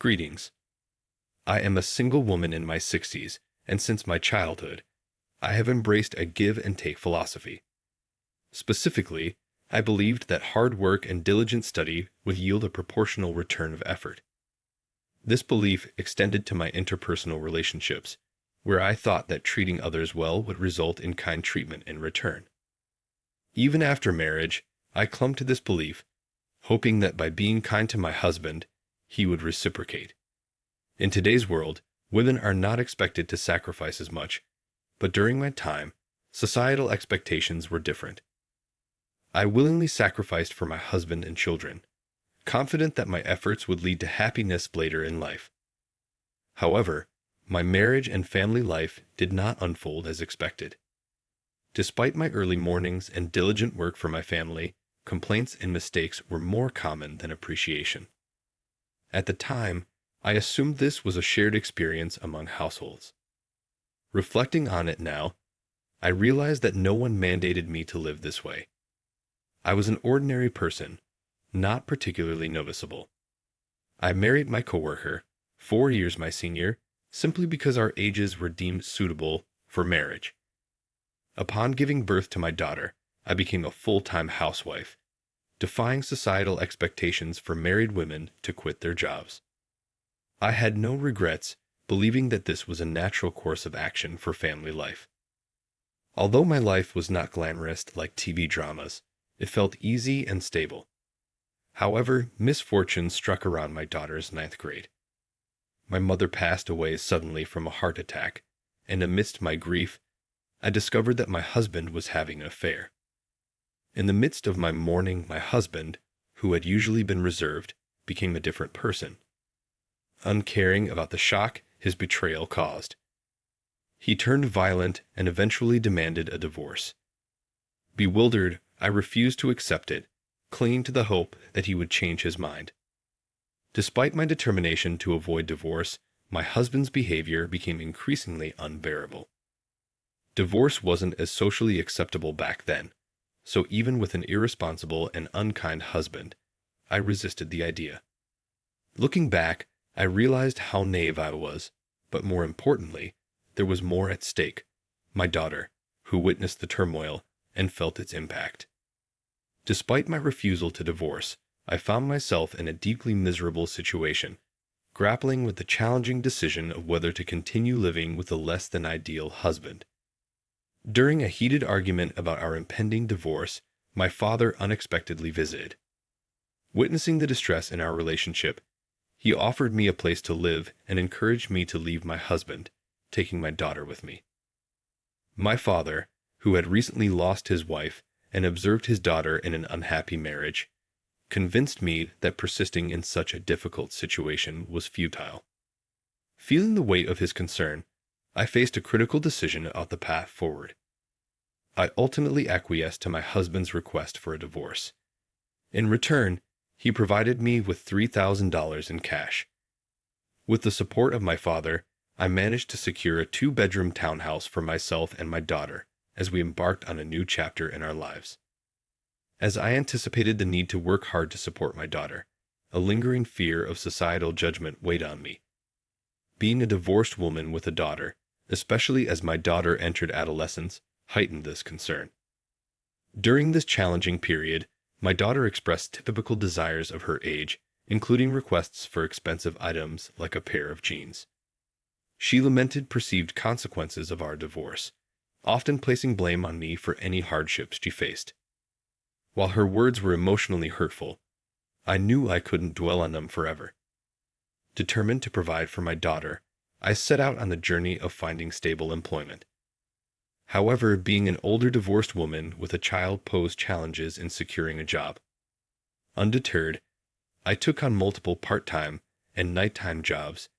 Greetings. I am a single woman in my 60s, and since my childhood, I have embraced a give and take philosophy. Specifically, I believed that hard work and diligent study would yield a proportional return of effort. This belief extended to my interpersonal relationships, where I thought that treating others well would result in kind treatment in return. Even after marriage, I clung to this belief, hoping that by being kind to my husband, he would reciprocate. In today's world, women are not expected to sacrifice as much, but during my time, societal expectations were different. I willingly sacrificed for my husband and children, confident that my efforts would lead to happiness later in life. However, my marriage and family life did not unfold as expected. Despite my early mornings and diligent work for my family, complaints and mistakes were more common than appreciation. At the time, I assumed this was a shared experience among households. Reflecting on it now, I realized that no one mandated me to live this way. I was an ordinary person, not particularly noticeable. I married my coworker, 4 years my senior, simply because our ages were deemed suitable for marriage. Upon giving birth to my daughter, I became a full-time housewife, defying societal expectations for married women to quit their jobs. I had no regrets, believing that this was a natural course of action for family life. Although my life was not glamorous like TV dramas, it felt easy and stable. However, misfortune struck around my daughter's 9th grade. My mother passed away suddenly from a heart attack, and amidst my grief, I discovered that my husband was having an affair. In the midst of my mourning, my husband, who had usually been reserved, became a different person, uncaring about the shock his betrayal caused. He turned violent and eventually demanded a divorce. Bewildered, I refused to accept it, clinging to the hope that he would change his mind. Despite my determination to avoid divorce, my husband's behavior became increasingly unbearable. Divorce wasn't as socially acceptable back then, so even with an irresponsible and unkind husband, I resisted the idea. Looking back, I realized how naive I was, but more importantly, there was more at stake: my daughter, who witnessed the turmoil and felt its impact. Despite my refusal to divorce, I found myself in a deeply miserable situation, grappling with the challenging decision of whether to continue living with a less than ideal husband. During a heated argument about our impending divorce, my father unexpectedly visited. Witnessing the distress in our relationship, he offered me a place to live and encouraged me to leave my husband, taking my daughter with me. My father, who had recently lost his wife and observed his daughter in an unhappy marriage, convinced me that persisting in such a difficult situation was futile. Feeling the weight of his concern, I faced a critical decision about the path forward. I ultimately acquiesced to my husband's request for a divorce. In return, he provided me with $3,000 in cash. With the support of my father, I managed to secure a 2-bedroom townhouse for myself and my daughter as we embarked on a new chapter in our lives. As I anticipated the need to work hard to support my daughter, a lingering fear of societal judgment weighed on me. Being a divorced woman with a daughter, especially as my daughter entered adolescence, heightened this concern. During this challenging period, my daughter expressed typical desires of her age, including requests for expensive items like a pair of jeans. She lamented perceived consequences of our divorce, often placing blame on me for any hardships she faced. While her words were emotionally hurtful, I knew I couldn't dwell on them forever. Determined to provide for my daughter, I set out on the journey of finding stable employment. However, being an older divorced woman with a child posed challenges in securing a job. Undeterred, I took on multiple part-time and nighttime jobs,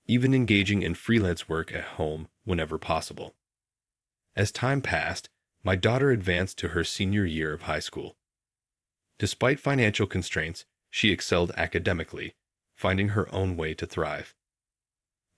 even engaging in freelance work at home whenever possible. As time passed, my daughter advanced to her senior year of high school. Despite financial constraints, she excelled academically, finding her own way to thrive.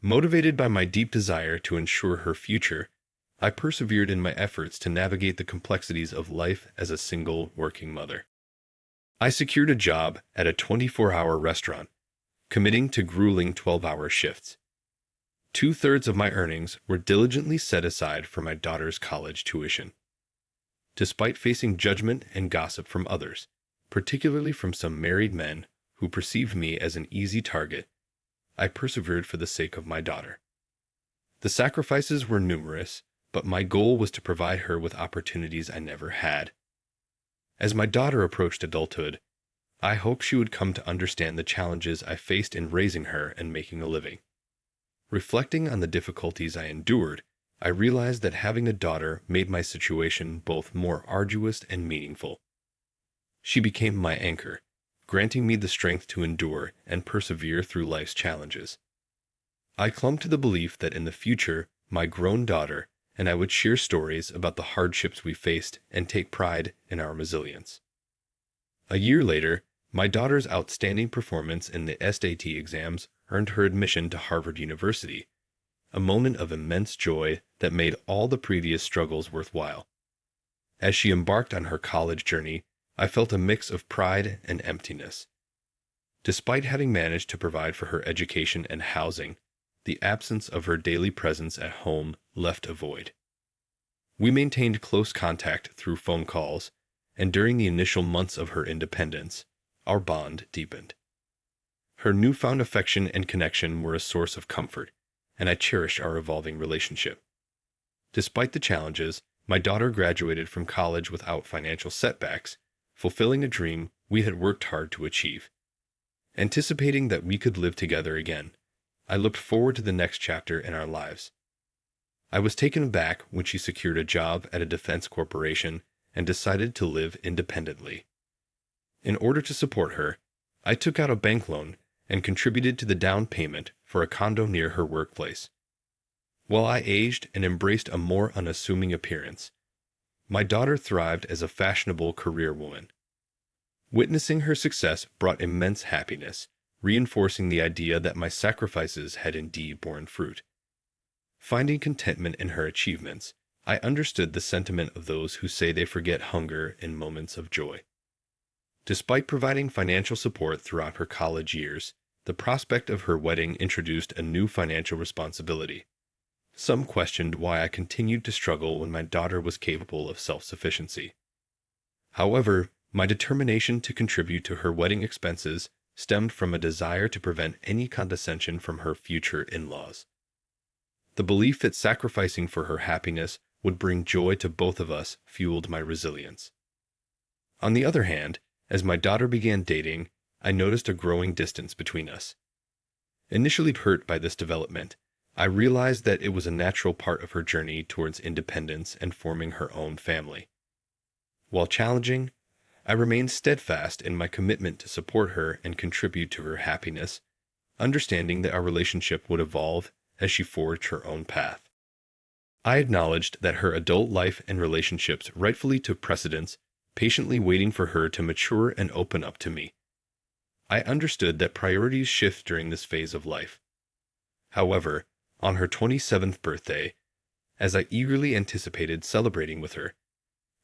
Motivated by my deep desire to ensure her future, I persevered in my efforts to navigate the complexities of life as a single working mother. I secured a job at a 24-hour restaurant, committing to grueling 12-hour shifts. 2/3 of my earnings were diligently set aside for my daughter's college tuition. Despite facing judgment and gossip from others, particularly from some married men who perceived me as an easy target, I persevered for the sake of my daughter. The sacrifices were numerous, but my goal was to provide her with opportunities I never had. As my daughter approached adulthood, I hoped she would come to understand the challenges I faced in raising her and making a living. Reflecting on the difficulties I endured, I realized that having a daughter made my situation both more arduous and meaningful. She became my anchor, granting me the strength to endure and persevere through life's challenges. I clung to the belief that in the future, my grown daughter and I would share stories about the hardships we faced and take pride in our resilience. A year later, my daughter's outstanding performance in the SAT exams earned her admission to Harvard University, a moment of immense joy that made all the previous struggles worthwhile. As she embarked on her college journey, I felt a mix of pride and emptiness. Despite having managed to provide for her education and housing, the absence of her daily presence at home left a void. We maintained close contact through phone calls, and during the initial months of her independence, our bond deepened. Her newfound affection and connection were a source of comfort, and I cherished our evolving relationship. Despite the challenges, my daughter graduated from college without financial setbacks, fulfilling a dream we had worked hard to achieve. Anticipating that we could live together again, I looked forward to the next chapter in our lives. I was taken aback when she secured a job at a defense corporation and decided to live independently. In order to support her, I took out a bank loan and contributed to the down payment for a condo near her workplace. While I aged and embraced a more unassuming appearance, my daughter thrived as a fashionable career woman. Witnessing her success brought immense happiness, reinforcing the idea that my sacrifices had indeed borne fruit. Finding contentment in her achievements, I understood the sentiment of those who say they forget hunger in moments of joy. Despite providing financial support throughout her college years, the prospect of her wedding introduced a new financial responsibility. Some questioned why I continued to struggle when my daughter was capable of self-sufficiency. However, my determination to contribute to her wedding expenses stemmed from a desire to prevent any condescension from her future in-laws. The belief that sacrificing for her happiness would bring joy to both of us fueled my resilience. On the other hand, as my daughter began dating, I noticed a growing distance between us. Initially hurt by this development, I realized that it was a natural part of her journey towards independence and forming her own family. While challenging, I remained steadfast in my commitment to support her and contribute to her happiness, understanding that our relationship would evolve as she forged her own path. I acknowledged that her adult life and relationships rightfully took precedence, patiently waiting for her to mature and open up to me. I understood that priorities shift during this phase of life. However, on her 27th birthday, as I eagerly anticipated celebrating with her,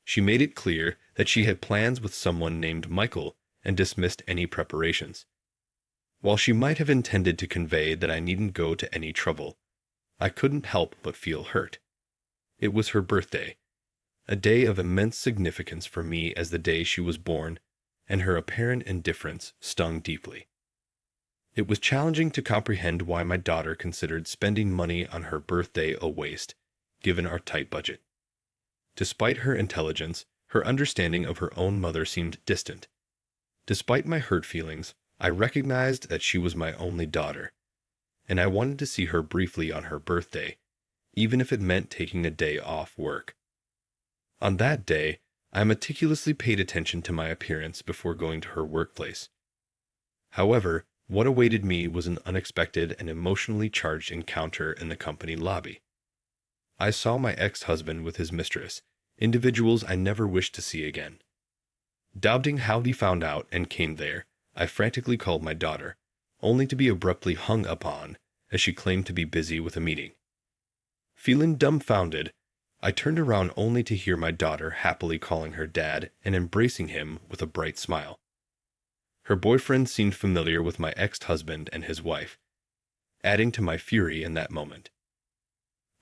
she made it clear that she had plans with someone named Michael and dismissed any preparations. While she might have intended to convey that I needn't go to any trouble, I couldn't help but feel hurt. It was her birthday, a day of immense significance for me as the day she was born, and her apparent indifference stung deeply. It was challenging to comprehend why my daughter considered spending money on her birthday a waste, given our tight budget. Despite her intelligence, her understanding of her own mother seemed distant. Despite my hurt feelings, I recognized that she was my only daughter, and I wanted to see her briefly on her birthday, even if it meant taking a day off work. On that day, I meticulously paid attention to my appearance before going to her workplace. However, what awaited me was an unexpected and emotionally charged encounter in the company lobby. I saw my ex-husband with his mistress, individuals I never wished to see again. Doubting how he found out and came there, I frantically called my daughter, only to be abruptly hung upon as she claimed to be busy with a meeting. Feeling dumbfounded, I turned around only to hear my daughter happily calling her dad and embracing him with a bright smile. Her boyfriend seemed familiar with my ex-husband and his wife, adding to my fury in that moment.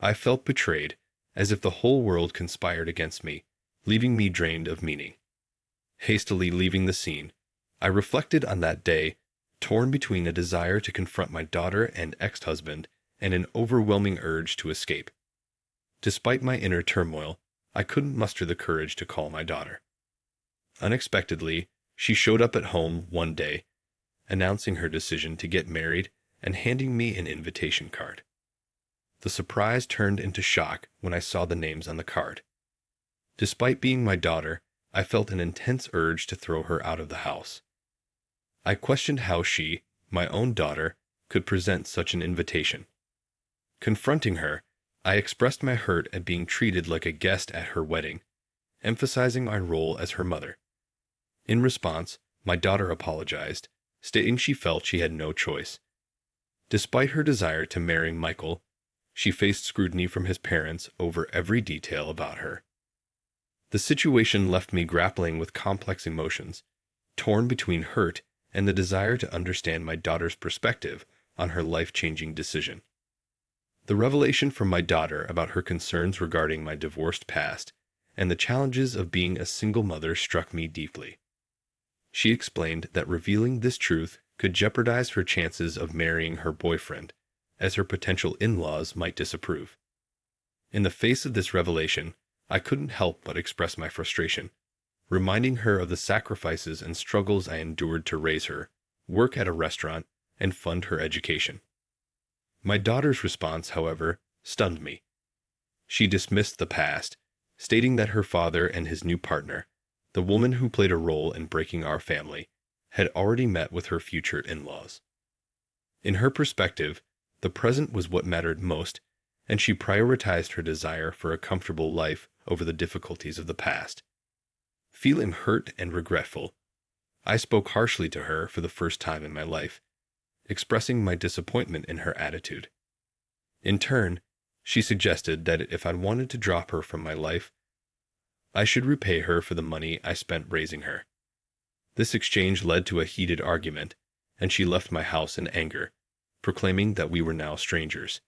I felt betrayed, as if the whole world conspired against me, leaving me drained of meaning. Hastily leaving the scene, I reflected on that day, torn between a desire to confront my daughter and ex-husband and an overwhelming urge to escape. Despite my inner turmoil, I couldn't muster the courage to call my daughter. Unexpectedly, she showed up at home one day, announcing her decision to get married and handing me an invitation card. The surprise turned into shock when I saw the names on the card. Despite being my daughter, I felt an intense urge to throw her out of the house. I questioned how she, my own daughter, could present such an invitation. Confronting her, I expressed my hurt at being treated like a guest at her wedding, emphasizing my role as her mother. In response, my daughter apologized, stating she felt she had no choice. Despite her desire to marry Michael, she faced scrutiny from his parents over every detail about her. The situation left me grappling with complex emotions, torn between hurt and the desire to understand my daughter's perspective on her life-changing decision. The revelation from my daughter about her concerns regarding my divorced past and the challenges of being a single mother struck me deeply. She explained that revealing this truth could jeopardize her chances of marrying her boyfriend, as her potential in-laws might disapprove. In the face of this revelation, I couldn't help but express my frustration, reminding her of the sacrifices and struggles I endured to raise her, work at a restaurant, and fund her education. My daughter's response, however, stunned me. She dismissed the past, stating that her father and his new partner, the woman who played a role in breaking our family, had already met with her future in-laws. In her perspective, the present was what mattered most, and she prioritized her desire for a comfortable life over the difficulties of the past. Feeling hurt and regretful, I spoke harshly to her for the first time in my life, expressing my disappointment in her attitude. In turn, she suggested that if I wanted to drop her from my life, I should repay her for the money I spent raising her. This exchange led to a heated argument, and she left my house in anger, proclaiming that we were now strangers.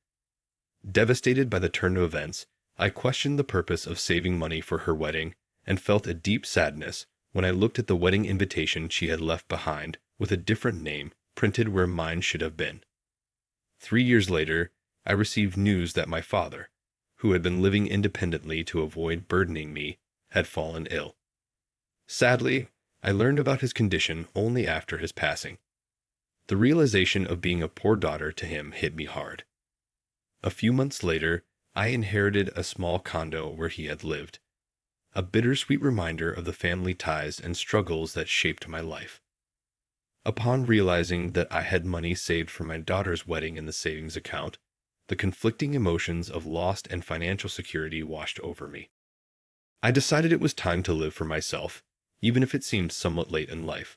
Devastated by the turn of events, I questioned the purpose of saving money for her wedding and felt a deep sadness when I looked at the wedding invitation she had left behind with a different name printed where mine should have been. 3 years later, I received news that my father, who had been living independently to avoid burdening me, had fallen ill. Sadly, I learned about his condition only after his passing. The realization of being a poor daughter to him hit me hard. A few months later, I inherited a small condo where he had lived, a bittersweet reminder of the family ties and struggles that shaped my life. Upon realizing that I had money saved for my daughter's wedding in the savings account, the conflicting emotions of loss and financial security washed over me. I decided it was time to live for myself, even if it seemed somewhat late in life.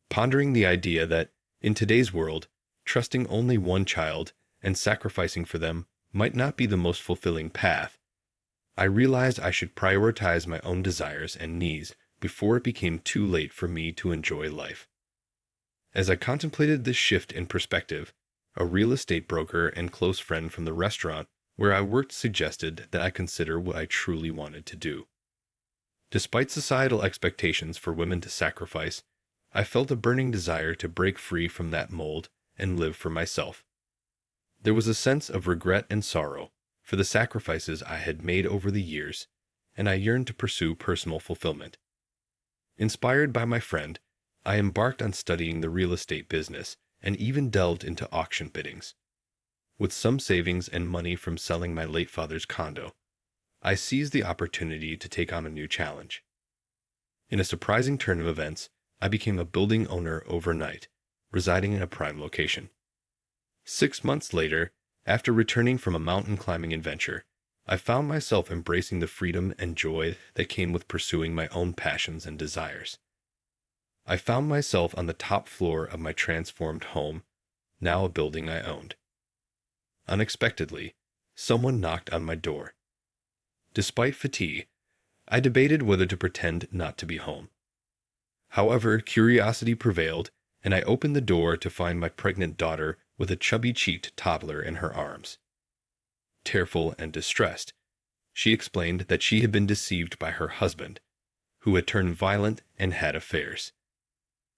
Pondering the idea that, in today's world, trusting only one child and sacrificing for them might not be the most fulfilling path, I realized I should prioritize my own desires and needs before it became too late for me to enjoy life. As I contemplated this shift in perspective, a real estate broker and close friend from the restaurant where I worked suggested that I consider what I truly wanted to do. Despite societal expectations for women to sacrifice, I felt a burning desire to break free from that mold and live for myself. There was a sense of regret and sorrow for the sacrifices I had made over the years, and I yearned to pursue personal fulfillment. Inspired by my friend, I embarked on studying the real estate business and even delved into auction biddings. With some savings and money from selling my late father's condo, I seized the opportunity to take on a new challenge. In a surprising turn of events, I became a building owner overnight, residing in a prime location. 6 months later, after returning from a mountain climbing adventure, I found myself embracing the freedom and joy that came with pursuing my own passions and desires. I found myself on the top floor of my transformed home, now a building I owned. Unexpectedly, someone knocked on my door. Despite fatigue, I debated whether to pretend not to be home. However, curiosity prevailed, and I opened the door to find my pregnant daughter with a chubby-cheeked toddler in her arms. Tearful and distressed, she explained that she had been deceived by her husband, who had turned violent and had affairs.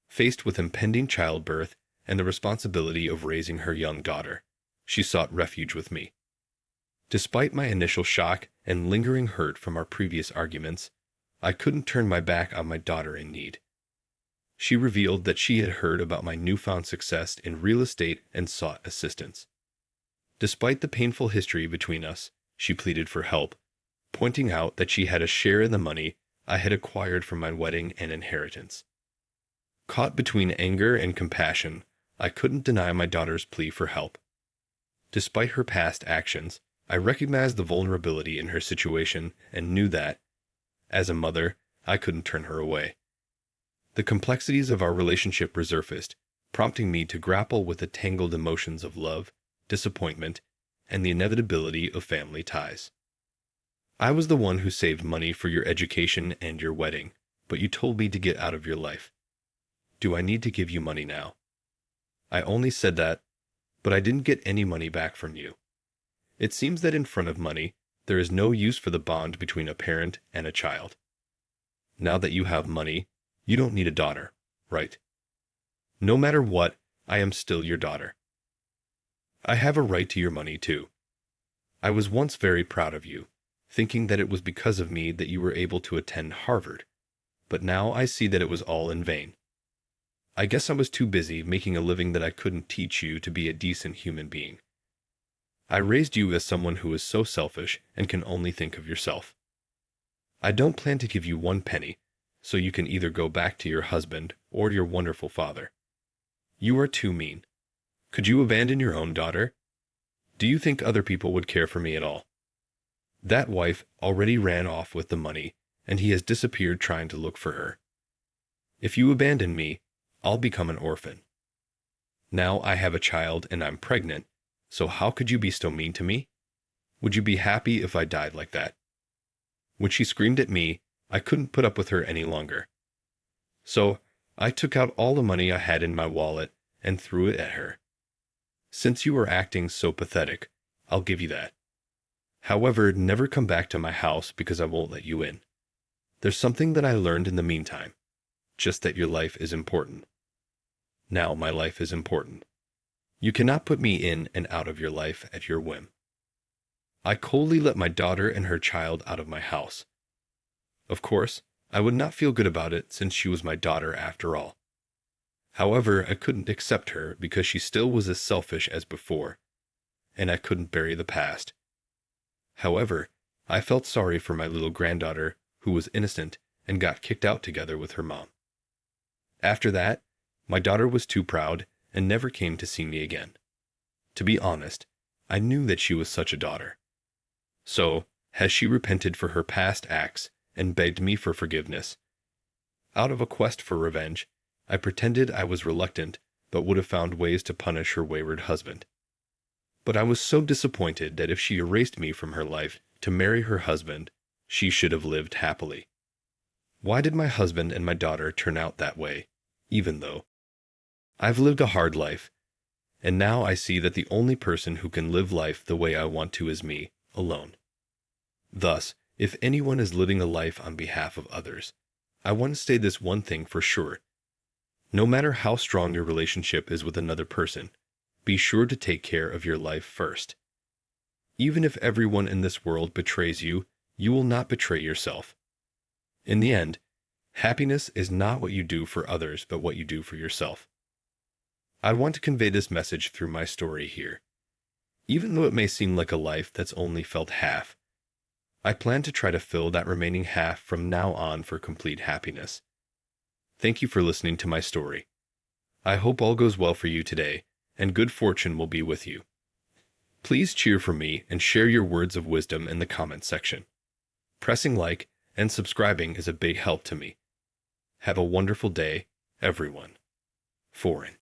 Faced with impending childbirth and the responsibility of raising her young daughter, she sought refuge with me. Despite my initial shock and lingering hurt from our previous arguments, I couldn't turn my back on my daughter in need. She revealed that she had heard about my newfound success in real estate and sought assistance. Despite the painful history between us, she pleaded for help, pointing out that she had a share in the money I had acquired from my wedding and inheritance. Caught between anger and compassion, I couldn't deny my daughter's plea for help. Despite her past actions, I recognized the vulnerability in her situation and knew that, as a mother, I couldn't turn her away. The complexities of our relationship resurfaced, prompting me to grapple with the tangled emotions of love, disappointment, and the inevitability of family ties. I was the one who saved money for your education and your wedding, but you told me to get out of your life. Do I need to give you money now? I only said that, but I didn't get any money back from you. It seems that in front of money, there is no use for the bond between a parent and a child. Now that you have money, you don't need a daughter, right? No matter what, I am still your daughter. I have a right to your money too. I was once very proud of you, thinking that it was because of me that you were able to attend Harvard, but now I see that it was all in vain. I guess I was too busy making a living that I couldn't teach you to be a decent human being. I raised you as someone who is so selfish and can only think of yourself. I don't plan to give you one penny, so you can either go back to your husband or your wonderful father. You are too mean. Could you abandon your own daughter? Do you think other people would care for me at all? That wife already ran off with the money, and he has disappeared trying to look for her. If you abandon me, I'll become an orphan. Now I have a child and I'm pregnant, so how could you be so mean to me? Would you be happy if I died like that? When she screamed at me, I couldn't put up with her any longer. So I took out all the money I had in my wallet and threw it at her. Since you are acting so pathetic, I'll give you that. However, never come back to my house because I won't let you in. There's something that I learned in the meantime, just that your life is important. Now my life is important. You cannot put me in and out of your life at your whim. I coldly let my daughter and her child out of my house. Of course, I would not feel good about it since she was my daughter after all. However, I couldn't accept her because she still was as selfish as before, and I couldn't bury the past. However, I felt sorry for my little granddaughter who was innocent and got kicked out together with her mom. After that, my daughter was too proud and never came to see me again. To be honest, I knew that she was such a daughter. So, has she repented for her past acts and begged me for forgiveness? Out of a quest for revenge, I pretended I was reluctant but would have found ways to punish her wayward husband. But I was so disappointed that if she erased me from her life to marry her husband, she should have lived happily. Why did my husband and my daughter turn out that way, even though I've lived a hard life, and now I see that the only person who can live life the way I want to is me, alone. Thus, if anyone is living a life on behalf of others, I want to say this one thing for sure. No matter how strong your relationship is with another person, be sure to take care of your life first. Even if everyone in this world betrays you, you will not betray yourself. In the end, happiness is not what you do for others, but what you do for yourself. I want to convey this message through my story here. Even though it may seem like a life that's only felt half, I plan to try to fill that remaining half from now on for complete happiness. Thank you for listening to my story. I hope all goes well for you today, and good fortune will be with you. Please cheer for me and share your words of wisdom in the comments section. Pressing like and subscribing is a big help to me. Have a wonderful day, everyone. Foreign.